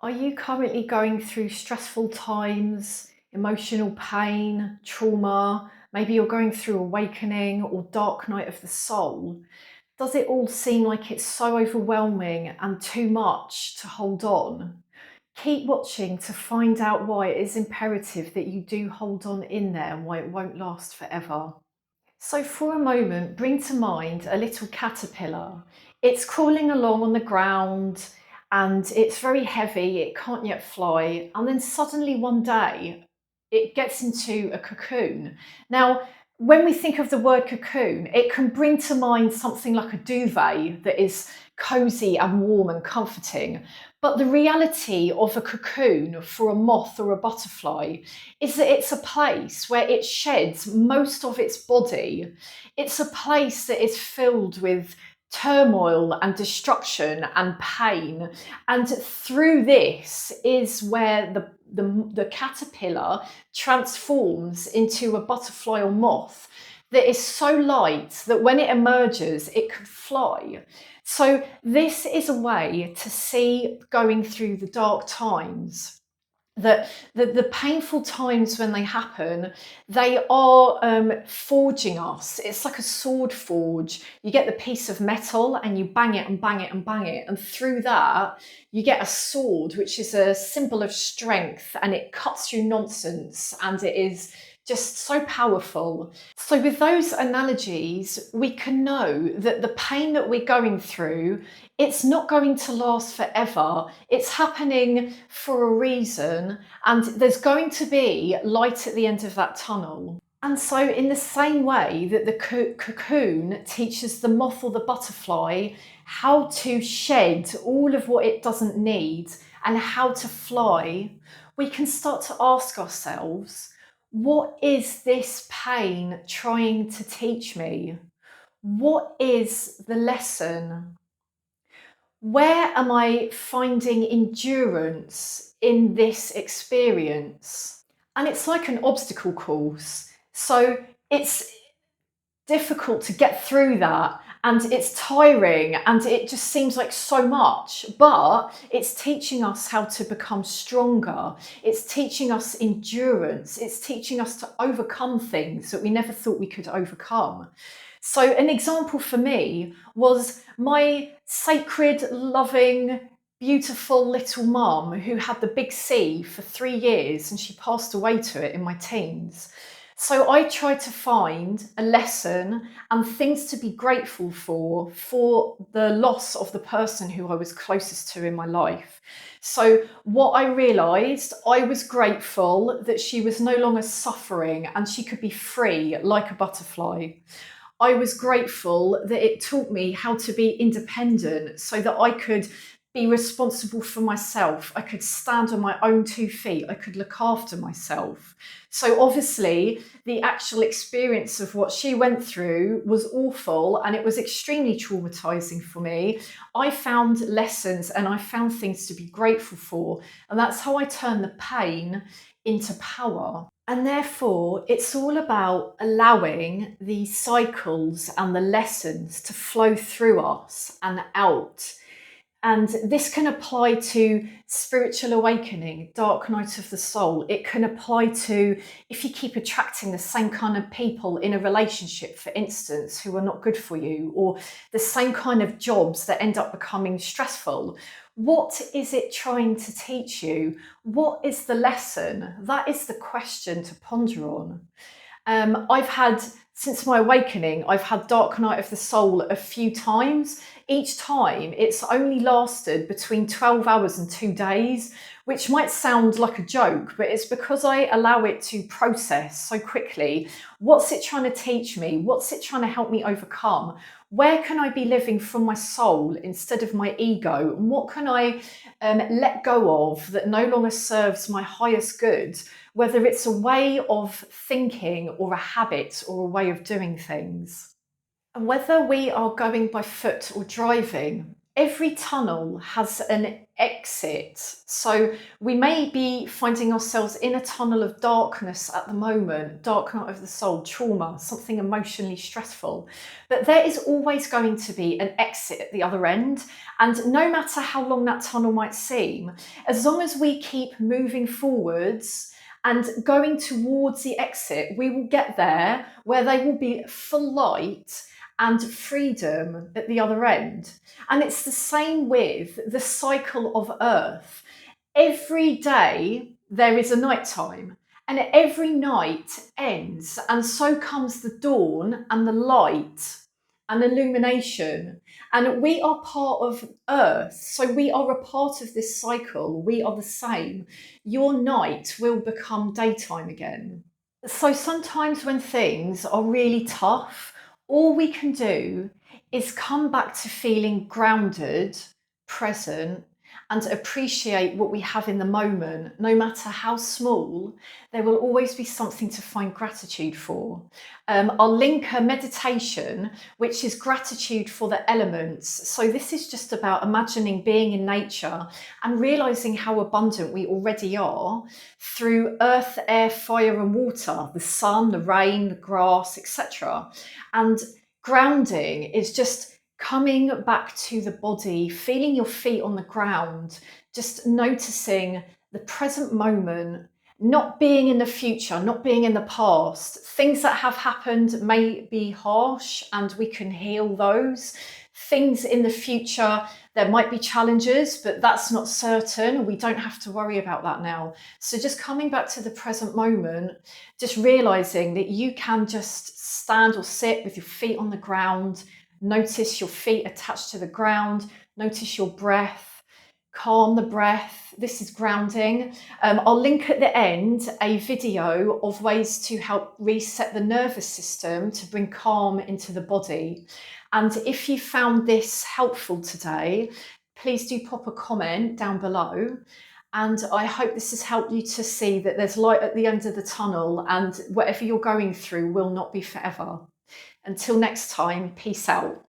Are you currently going through stressful times, emotional pain, trauma? Maybe you're going through awakening or dark night of the soul. Does it all seem like it's so overwhelming and too much to hold on? Keep watching to find out why it is imperative that you do hold on in there and why it won't last forever. So, for a moment, bring to mind a little caterpillar. It's crawling along on the ground and it's very heavy, it can't yet fly. And then suddenly one day it gets into a cocoon. Now, when we think of the word cocoon, it can bring to mind something like a duvet that is cozy and warm and comforting. But the reality of a cocoon for a moth or a butterfly is that it's a place where it sheds most of its body. It's a place that is filled with turmoil and destruction and pain. And through this is where the caterpillar transforms into a butterfly or moth that is so light that when it emerges, it can fly. So, this is a way to see going through the dark times that the painful times when they happen, they are forging us. It's like a sword forge. You get the piece of metal and you bang it and bang it and bang it, and through that you get a sword, which is a symbol of strength, and it cuts through nonsense, and it is just so powerful. So with those analogies, we can know that the pain that we're going through, it's not going to last forever. It's happening for a reason, and there's going to be light at the end of that tunnel. And so, in the same way that the cocoon teaches the moth or the butterfly how to shed all of what it doesn't need and how to fly, we can start to ask ourselves, what is this pain trying to teach me? What is the lesson? Where am I finding endurance in this experience? And it's like an obstacle course. So it's difficult to get through that, and it's tiring, and it just seems like so much, but it's teaching us how to become stronger. It's teaching us endurance. It's teaching us to overcome things that we never thought we could overcome. So an example for me was my sacred, loving, beautiful little mum who had the big C for 3 years, and she passed away to it in my teens. So I tried to find a lesson and things to be grateful for the loss of the person who I was closest to in my life. So what I realised, I was grateful that she was no longer suffering and she could be free like a butterfly. I was grateful that it taught me how to be independent so that I could be responsible for myself. I could stand on my own 2 feet. I could look after myself. So obviously, the actual experience of what she went through was awful and it was extremely traumatizing for me. I found lessons and I found things to be grateful for. And that's how I turned the pain into power. And therefore, it's all about allowing the cycles and the lessons to flow through us and out. And this can apply to spiritual awakening, dark night of the soul. It can apply to if you keep attracting the same kind of people in a relationship, for instance, who are not good for you, or the same kind of jobs that end up becoming stressful. What is it trying to teach you? What is the lesson? That is the question to ponder on. Since my awakening, I've had dark night of the soul a few times. Each time it's only lasted between 12 hours and 2 days, which might sound like a joke, but it's because I allow it to process so quickly. What's it trying to teach me? What's it trying to help me overcome? Where can I be living from my soul instead of my ego? And what can I let go of that no longer serves my highest good? Whether it's a way of thinking or a habit or a way of doing things. And whether we are going by foot or driving, every tunnel has an exit. So we may be finding ourselves in a tunnel of darkness at the moment, dark night of the soul, trauma, something emotionally stressful. But there is always going to be an exit at the other end. And no matter how long that tunnel might seem, as long as we keep moving forwards and going towards the exit, we will get there where they will be full light and freedom at the other end. And it's the same with the cycle of Earth. Every day there is a night time, and every night ends, and so comes the dawn and the light and illumination. And we are part of Earth, so we are a part of this cycle. We are the same. Your night will become daytime again. So sometimes when things are really tough, all we can do is come back to feeling grounded, present, and appreciate what we have in the moment. No matter how small, there will always be something to find gratitude for. I'll link a meditation, which is gratitude for the elements. So this is just about imagining being in nature and realizing how abundant we already are through earth, air, fire, and water, the sun, the rain, the grass, etc. And grounding is just coming back to the body, feeling your feet on the ground, just noticing the present moment, not being in the future, not being in the past. Things that have happened may be harsh and we can heal those. Things in the future, there might be challenges, but that's not certain. We don't have to worry about that now. So just coming back to the present moment, just realizing that you can just stand or sit with your feet on the ground. Notice your feet attached to the ground. Notice your breath. Calm the breath. This is grounding. I'll link at the end a video of ways to help reset the nervous system to bring calm into the body. And if you found this helpful today, please do pop a comment down below. And I hope this has helped you to see that there's light at the end of the tunnel and whatever you're going through will not be forever. Until next time, peace out.